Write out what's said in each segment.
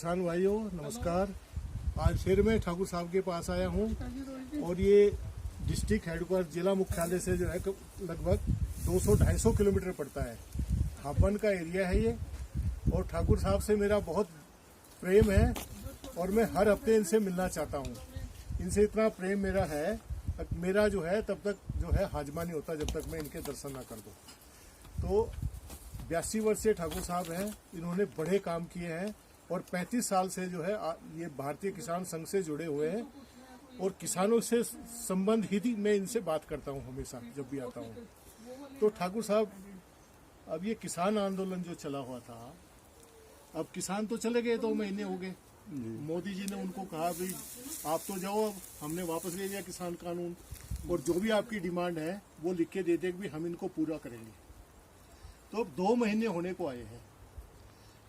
किसान भाइयों नमस्कार। आज फिर मैं ठाकुर साहब के पास आया हूँ और ये डिस्ट्रिक्ट हेडक्वार्टर जिला मुख्यालय से जो है लगभग 200-250 किलोमीटर पड़ता है। हापन का एरिया है ये और ठाकुर साहब से मेरा बहुत प्रेम है और मैं हर हफ्ते इनसे मिलना चाहता हूँ। इनसे इतना प्रेम मेरा है, मेरा जो है तब तक जो है हाजमा नहीं होता जब तक मैं इनके दर्शन ना कर दूँ। तो 82 वर्षीय ठाकुर साहब हैं, इन्होंने बड़े काम किए हैं और 35 साल से जो है ये भारतीय किसान संघ से जुड़े हुए हैं और किसानों से संबंध ही मैं इनसे बात करता हूँ हमेशा जब भी आता हूँ। तो ठाकुर साहब, अब ये किसान आंदोलन जो चला हुआ था, अब किसान तो चले गए, 2 महीने हो गए। मोदी जी ने उनको कहा भाई आप तो जाओ, अब हमने वापस ले लिया किसान कानून और जो भी आपकी डिमांड है वो लिख के दे दे कि हम इनको पूरा करेंगे। तो अब 2 महीने होने को आए हैं।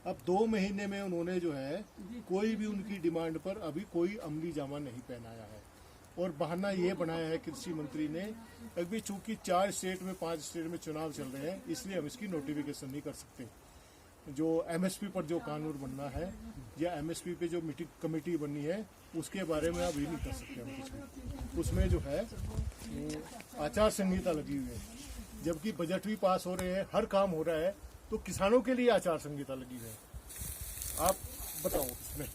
अब 2 महीने में उन्होंने जो है कोई भी उनकी डिमांड पर अभी कोई अमली जामा नहीं पहनाया है और बहाना ये बनाया है कृषि मंत्री ने अभी चूंकि 4 स्टेट में 5 स्टेट में चुनाव चल रहे हैं इसलिए हम इसकी नोटिफिकेशन नहीं कर सकते। जो एमएसपी पर जो कानून बनना है या एमएसपी पे जो मीटिंग कमेटी बननी है उसके बारे में अभी नहीं कर सकते हम कुछ भी। उसमें जो है आचार संहिता लगी हुई है, जबकि बजट भी पास हो रहे हैं, हर काम हो रहा है, तो किसानों के लिए आचार संहिता लगी है। आप बताओ इसमें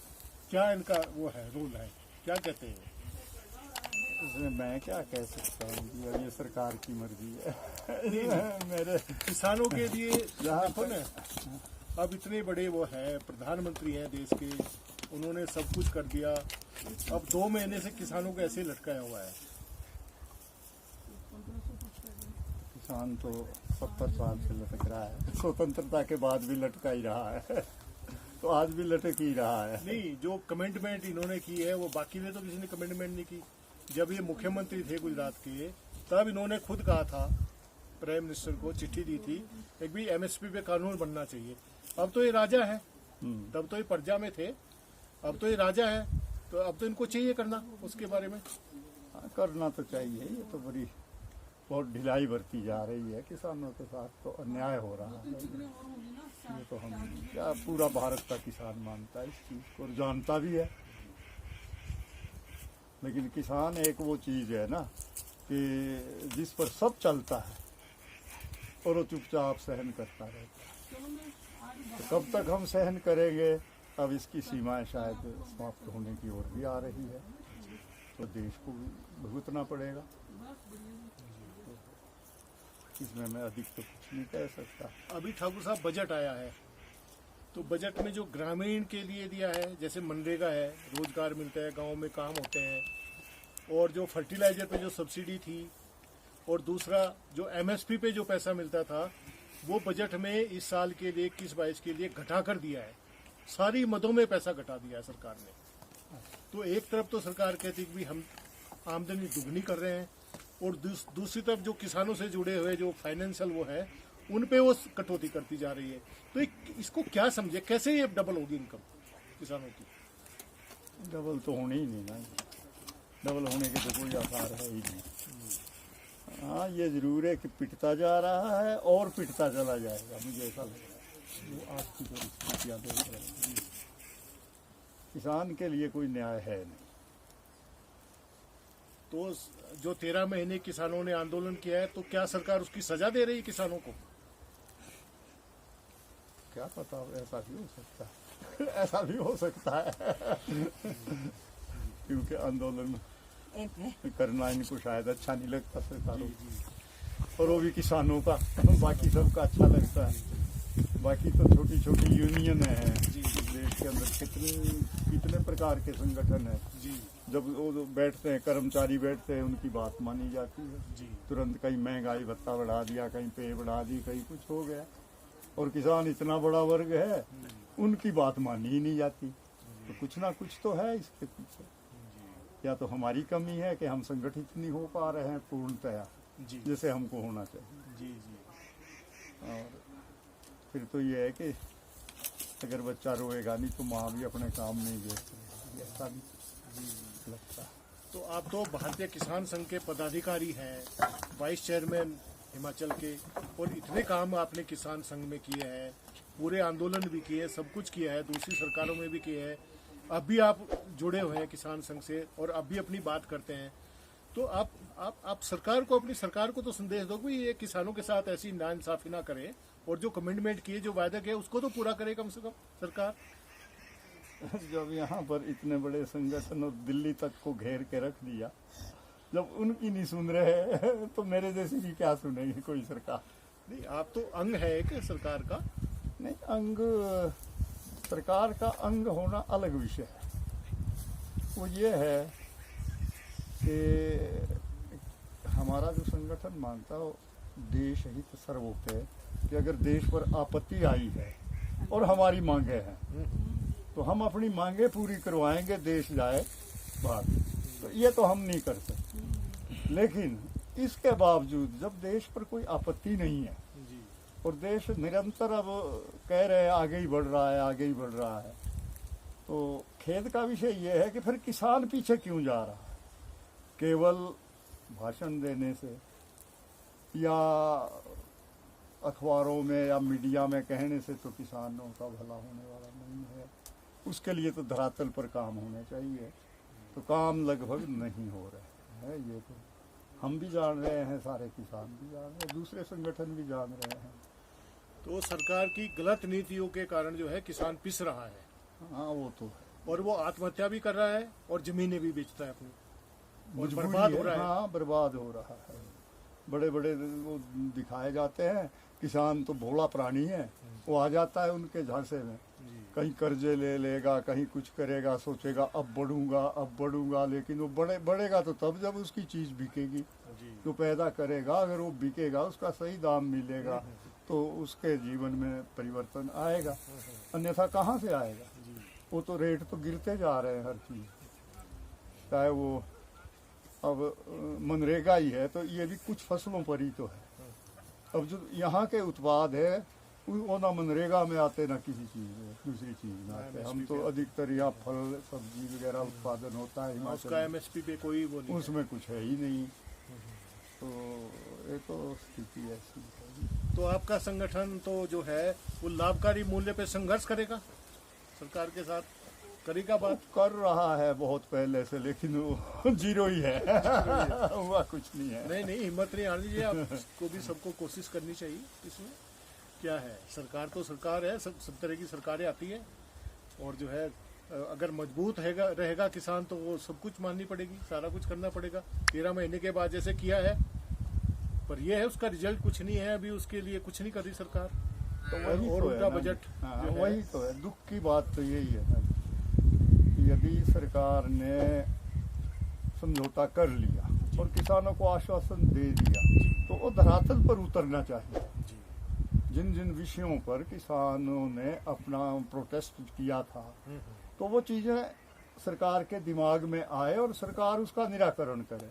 क्या इनका वो है, रोल है, क्या कहते हैं? इसमें मैं क्या कह सकता हूँ, ये सरकार की मर्जी है। मेरे किसानों के लिए देखो ना, अब इतने बड़े वो है प्रधानमंत्री हैं देश के, उन्होंने सब कुछ कर दिया, अब 2 महीने से किसानों को ऐसे लटकाया हुआ है। किसान तो 70 साल से लटक रहा है, स्वतंत्रता के बाद भी लटका ही रहा है तो आज भी लटक ही रहा है। नहीं, जो कमेंटमेंट इन्होंने की है वो बाकी ने तो किसी ने कमेंटमेंट नहीं की। जब ये मुख्यमंत्री थे गुजरात के तब इन्होंने खुद कहा था, प्राइम मिनिस्टर को चिट्ठी दी थी एक भी एमएसपी पे कानून बनना चाहिए। अब तो ये राजा है, तब तो ये प्रजा में थे, अब तो ये राजा है, तो अब तो इनको चाहिए करना उसके बारे में। हाँ, करना तो चाहिए। ये तो बहुत ढिलाई बरती जा रही है किसानों के साथ, तो अन्याय हो रहा है। ये तो हम क्या पूरा भारत का किसान मानता है इस चीज को और जानता भी है। लेकिन किसान एक वो चीज है ना कि जिस पर सब चलता है और वो चुपचाप सहन करता रहता है। तो कब तक हम सहन करेंगे? अब इसकी सीमाएं शायद समाप्त होने की ओर भी आ रही है, तो देश को भुगतना पड़ेगा। इसमें मैं अधिक तो कुछ नहीं कह सकता। अभी ठाकुर साहब बजट आया है, तो बजट में जो ग्रामीण के लिए दिया है, जैसे मनरेगा है, रोजगार मिलता है, गांव में काम होते हैं, और जो फर्टिलाइजर पे जो सब्सिडी थी, और दूसरा जो एमएसपी पे जो पैसा मिलता था वो बजट में इस साल के लिए 21-22 के लिए घटा कर दिया है। सारी मदों में पैसा घटा दिया है सरकार ने। तो एक तरफ तो सरकार कहती है कि हम आमदनी दुगनी कर रहे हैं और दूसरी तरफ जो किसानों से जुड़े हुए जो फाइनेंशियल वो है उन पे वो कटौती करती जा रही है। तो इसको क्या समझे, कैसे ये डबल होगी इनकम किसानों की? डबल तो होने ही नहीं ना, डबल होने के तो कोई आसार है ही नहीं। हाँ, ये जरूर है कि पिटता जा रहा है और पिटता चला जाएगा, मुझे ऐसा लग रहा है। वो आज की जो स्थितियाँ देख रहे हैं, किसान के लिए कोई न्याय है नहीं। तो जो 13 महीने किसानों ने आंदोलन किया है, तो क्या सरकार उसकी सजा दे रही है किसानों को? क्या पता, ऐसा भी हो सकता है ऐसा भी हो सकता है क्योंकि आंदोलन करना इनको शायद अच्छा नहीं लगता सरकारों और वो भी किसानों का, बाकी सबका अच्छा लगता है। बाकी तो छोटी छोटी यूनियन है देश के अंदर, कितने प्रकार के संगठन है। जब वो बैठते हैं, कर्मचारी बैठते हैं, उनकी बात मानी जाती है। तुरंत कहीं महंगाई भत्ता बढ़ा दिया, कहीं पे बढ़ा दी, कहीं कुछ हो गया। और किसान इतना बड़ा वर्ग है, उनकी बात मानी ही नहीं जाती। तो कुछ ना कुछ तो है इसके पीछे। या तो हमारी कमी है कि हम संगठित नहीं हो पा रहे हैं पूर्णतया जैसे हमको होना चाहिए। और फिर तो ये है कि अगर बच्चा रोएगा नहीं तो माँ भी अपने काम नहीं देती, ऐसा भी लगता है। तो आप तो भारतीय किसान संघ के पदाधिकारी हैं, वाइस चेयरमैन हिमाचल के, और इतने काम आपने किसान संघ में किए हैं, पूरे आंदोलन भी किए, सब कुछ किया है, दूसरी सरकारों में भी किए हैं, अब भी आप जुड़े हुए हैं किसान संघ से और अब भी अपनी बात करते हैं। तो आप सरकार को, अपनी सरकार को तो संदेश दो कि ये किसानों के साथ ऐसी नाइंसाफी ना करे और जो कमिटमेंट किए, जो वायदा किए, उसको तो पूरा करे कम से कम सरकार। जब यहाँ पर इतने बड़े संगठन और दिल्ली तक को घेर के रख दिया, जब उनकी नहीं सुन रहे तो मेरे जैसी की क्या सुनेगी कोई सरकार। नहीं, आप तो अंग है एक सरकार का। नहीं, अंग, सरकार का अंग होना अलग विषय है। वो ये है कि हमारा जो संगठन मानता हो देश हित सर्वोपरि, कि अगर देश पर आपत्ति आई है और हमारी मांगे हैं तो हम अपनी मांगे पूरी करवाएंगे, देश जाए बाहर। तो ये तो हम नहीं कर सकते। लेकिन इसके बावजूद जब देश पर कोई आपत्ति नहीं है और देश निरंतर अब कह रहे हैं आगे ही बढ़ रहा है, आगे ही बढ़ रहा है, तो खेद का विषय ये है कि फिर किसान पीछे क्यों जा रहा है। केवल भाषण देने से या अखबारों में या मीडिया में कहने से तो किसानों का भला होने वाला नहीं है। उसके लिए तो धरातल पर काम होने चाहिए, तो काम लगभग नहीं हो रहे हैं। ये तो हम भी जान रहे हैं, सारे किसान भी जान रहे हैं, दूसरे संगठन भी जान रहे हैं। तो सरकार की गलत नीतियों के कारण जो है किसान पिस रहा है। हाँ, वो तो है। और वो आत्महत्या भी कर रहा है और जमीनें भी बेचता है अपनी, और मजबूरी बर्बाद है। हो रहा है। हाँ, बर्बाद हो रहा है। बड़े बड़े वो दिखाए जाते हैं, किसान तो भोला प्राणी है, वो आ जाता है उनके झांसे में, कहीं कर्जे ले लेगा, कहीं कुछ करेगा, सोचेगा अब बढ़ूंगा, लेकिन वो बढ़ेगा तो तब जब उसकी चीज बिकेगी। जो पैदा करेगा अगर वो बिकेगा, उसका सही दाम मिलेगा, तो उसके जीवन में परिवर्तन आएगा, अन्यथा कहाँ से आएगा। वो तो रेट तो गिरते जा रहे हैं हर चीज, चाहे वो अब मनरेगा ही है, तो ये भी कुछ फसलों पर ही तो है। अब जो यहाँ के उत्पाद है वो ना मनरेगा में आते, ना किसी चीज में, दूसरी चीज में आते। हम तो अधिकतर यहाँ फल सब्जी वगैरह उत्पादन होता है हिमाचल उसका MSP पे कोई वो नहीं, उसमें कुछ है ही नहीं। तो ये तो स्थिति ऐसी है। तो आपका संगठन तो जो है वो लाभकारी मूल्य पे संघर्ष करेगा, सरकार के साथ करेगा बात। कर रहा है बहुत पहले से, लेकिन वो जीरो ही है। हुआ कुछ नहीं है। नहीं, हिम्मत नहीं आनी चाहिए, आपको भी सबको कोशिश करनी चाहिए। इसमें क्या है, सरकार तो सरकार है, सब तरह की सरकारें आती है, और जो है अगर मजबूत रहेगा किसान तो वो सब कुछ माननी पड़ेगी, सारा कुछ करना पड़ेगा 13 महीने के बाद जैसे किया है। पर यह है उसका रिजल्ट कुछ नहीं है, अभी उसके लिए कुछ नहीं कर रही सरकार। तो वही और तो उनका है बजट हाँ, वही तो है। दुख की बात तो यही है ना, कि यदि सरकार ने समझौता कर लिया और किसानों को आश्वासन दे दिया, तो वो धरातल पर उतरना चाहिए। जिन जिन विषयों पर किसानों ने अपना प्रोटेस्ट किया था, तो वो चीजें सरकार के दिमाग में आए और सरकार उसका निराकरण करे।